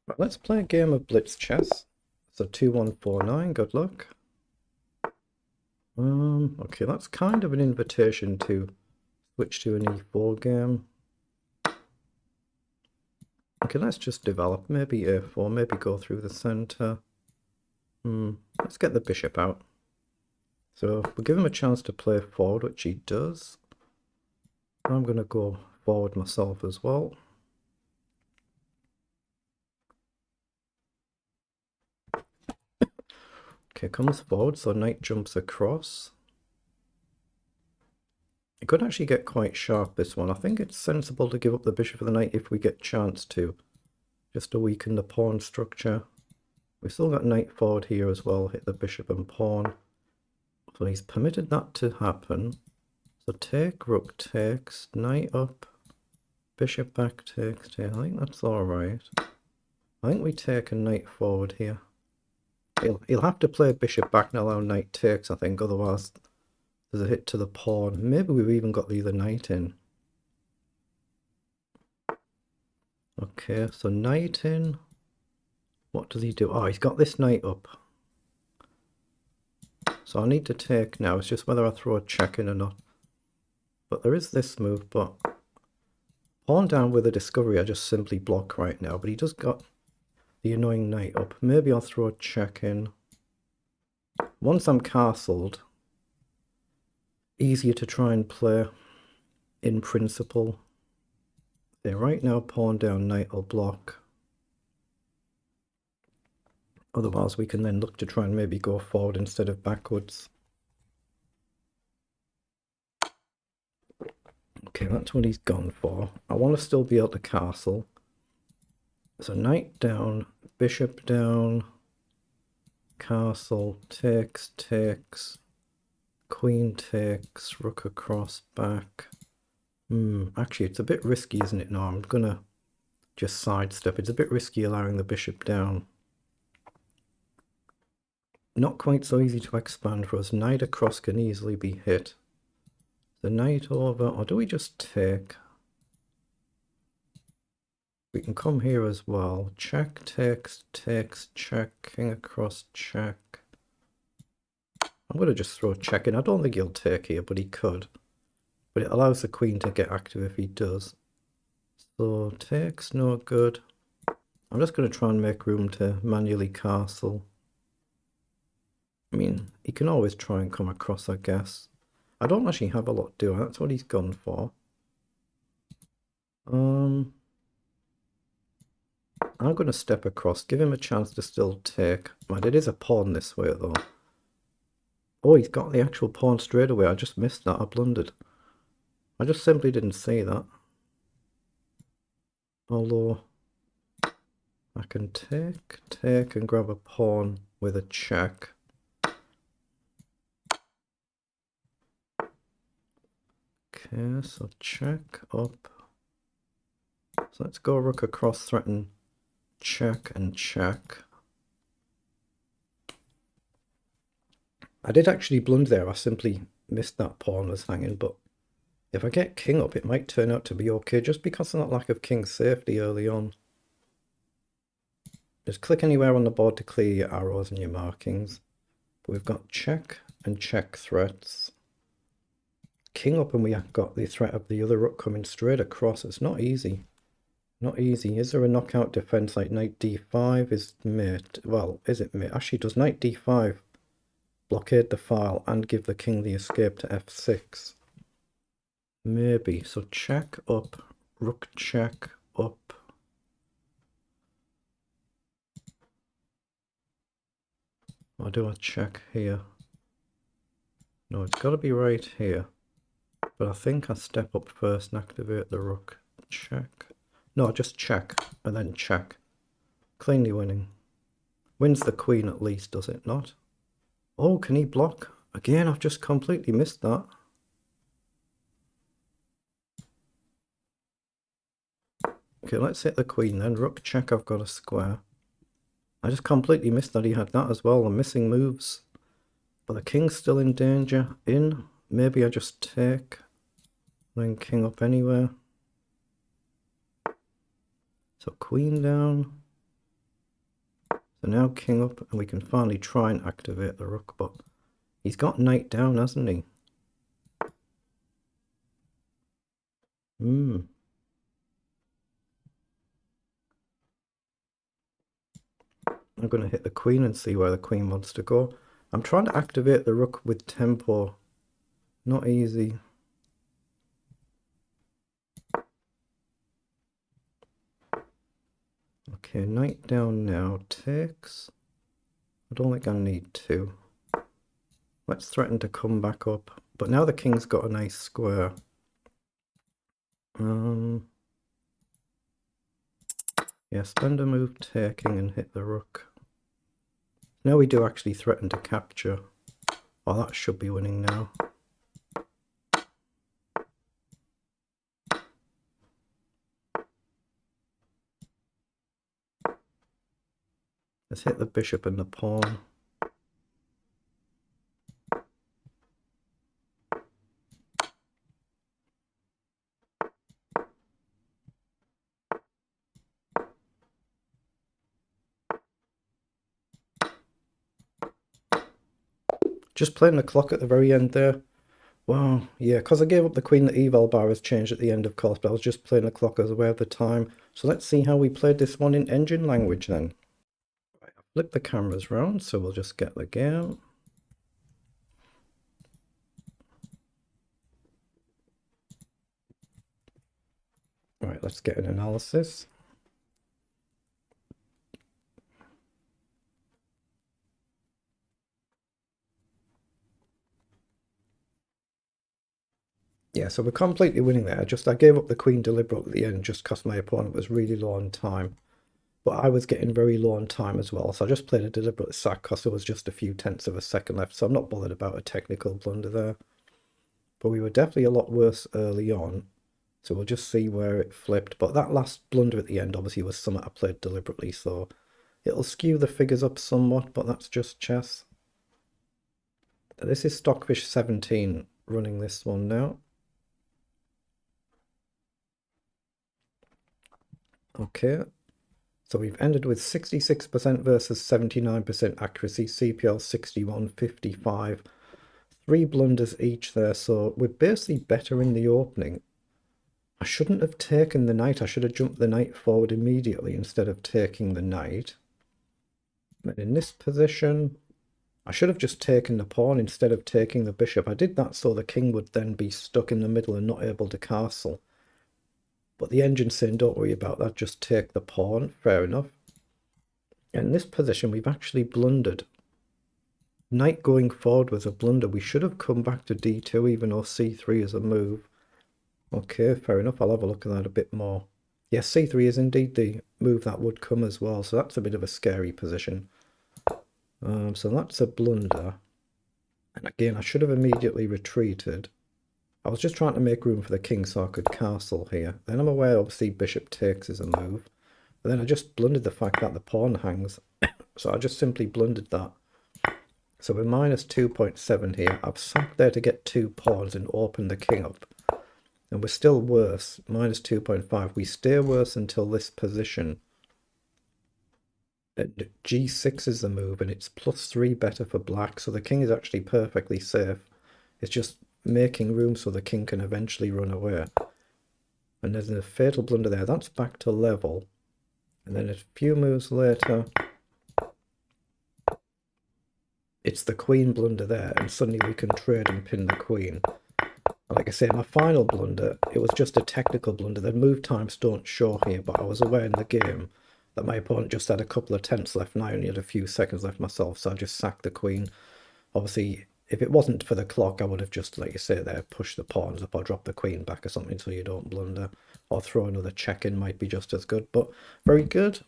Right, let's play a game of blitz chess. So 2149, good luck. Okay, that's kind of an invitation to switch to an e4 game. Okay, let's just develop. Maybe a4, maybe go through the center. Let's get the bishop out. So we'll give him a chance to play forward, which he does. I'm going to go forward myself as well. Okay, comes forward, so knight jumps across. It could actually get quite sharp, this one. I think it's sensible to give up the bishop for the knight if we get chance to, just to weaken the pawn structure. We've still got knight forward here as well, hit the bishop and pawn. So he's permitted that to happen. So take, rook takes, knight up, bishop back takes, I think that's alright. I think we take a knight forward here. He'll have to play bishop back and allow knight takes, I think, otherwise there's a hit to the pawn. Maybe we've even got the other knight in. Okay, so knight in. What does he do? Oh, he's got this knight up. So I need to take now. It's just whether I throw a check in or not. But there is this move, but pawn down with a discovery I just simply block right now. But he just got the annoying knight up. Maybe I'll throw a check in. Once I'm castled, easier to try and play in principle. Yeah, right now pawn down, knight will block. Otherwise we can then look to try and maybe go forward instead of backwards. Okay, that's what he's gone for. I want to still be able to castle. So knight down, bishop down, castle, takes, takes, queen takes, rook across, back. Actually it's a bit risky, isn't it? No, I'm gonna just sidestep. It's a bit risky allowing the bishop down. Not quite so easy to expand for us. Knight across can easily be hit. The knight over, or do we just take? We can come here as well. Check, takes, takes, check, king across, check. I'm going to just throw a check in. I don't think he'll take here, but he could. But it allows the queen to get active if he does. So takes, no good. I'm just going to try and make room to manually castle. I mean, he can always try and come across, I guess. I don't actually have a lot to do. That's what he's gone for. I'm going to step across, give him a chance to still take. Right, it is a pawn this way, though. Oh, he's got the actual pawn straight away. I just missed that. I blundered. I just simply didn't see that. Although, I can take, and grab a pawn with a check. Okay, so check up. So let's go rook across, threaten check and check. I did actually blunder there. I simply missed that pawn was hanging, but if I get king up, it might turn out to be okay, just because of that lack of king safety early on. Just click anywhere on the board to clear your arrows and your markings. But we've got check and check threats. King up, and we have got the threat of the other rook coming straight across. It's not easy. Not easy. Is there a knockout defense like knight d5 is mate? Well, is it mate? Actually, does knight d5 blockade the file and give the king the escape to f6? Maybe. So check up, rook check up. I'll do a check here. No, it's got to be right here. But I think I step up first and activate the rook. Check. No, just check and then check. Cleanly winning. Wins the queen at least, does it not? Oh, can he block? Again, I've just completely missed that. Okay, let's hit the queen then. Rook check, I've got a square. I just completely missed that he had that as well. I'm missing moves. But the king's still in danger. Maybe I just take. Then king up anywhere. So queen down. So now king up, and we can finally try and activate the rook, but he's got knight down, hasn't he? I'm going to hit the queen and see where the queen wants to go. I'm trying to activate the rook with tempo. Not easy. Okay, knight down now. Takes. I don't think I need to. Let's threaten to come back up. But now the king's got a nice square. Yeah, spend a move taking and hit the rook. Now we do actually threaten to capture. Oh, that should be winning now. Let's hit the bishop and the pawn. Just playing the clock at the very end there. Wow, yeah, because I gave up the queen, the eval bar has changed at the end, of course, but I was just playing the clock as aware of the time. So let's see how we played this one in engine language then. Right, I'll flip the cameras round, so we'll just get the game. Right, let's get an analysis. Yeah, so we're completely winning there. I gave up the queen deliberately at the end just because my opponent was really low on time. But I was getting very low on time as well, so I just played a deliberate sack because there was just a few tenths of a second left, so I'm not bothered about a technical blunder there. But we were definitely a lot worse early on, so we'll just see where it flipped. But that last blunder at the end obviously was something I played deliberately, so it'll skew the figures up somewhat, but that's just chess. This is Stockfish 17 running this one now. Okay, so we've ended with 66% versus 79% accuracy, CPL 61.55, 3 blunders each there, so we're basically better in the opening. I shouldn't have taken the knight, I should have jumped the knight forward immediately instead of taking the knight. But in this position, I should have just taken the pawn instead of taking the bishop. I did that so the king would then be stuck in the middle and not able to castle. But the engine's saying, don't worry about that, just take the pawn. Fair enough. In this position, we've actually blundered. Knight going forward was a blunder. We should have come back to d2, even though c3 is a move. Okay, fair enough. I'll have a look at that a bit more. Yes, c3 is indeed the move that would come as well, so that's a bit of a scary position. So that's a blunder. And again, I should have immediately retreated. I was just trying to make room for the king so I could castle here. Then I'm aware, obviously, bishop takes is a move. But then I just blundered the fact that the pawn hangs. So I just simply blundered that. So we're minus 2.7 here. I've sat there to get 2 pawns and open the king up. And we're still worse, minus 2.5. We stay worse until this position. G6 is the move, and it's +3 better for black. So the king is actually perfectly safe. It's just making room so the king can eventually run away. And there's a fatal blunder there. That's back to level. And then a few moves later, it's the queen blunder there, and suddenly we can trade and pin the queen. Like I say, my final blunder, it was just a technical blunder. The move times don't show here, but I was aware in the game that my opponent just had a couple of tenths left, and I only had a few seconds left myself, so I just sacked the queen. Obviously, if it wasn't for the clock, I would have just, like you say there, pushed the pawns up or dropped the queen back or something so you don't blunder. Or throw another check in might be just as good, but very good.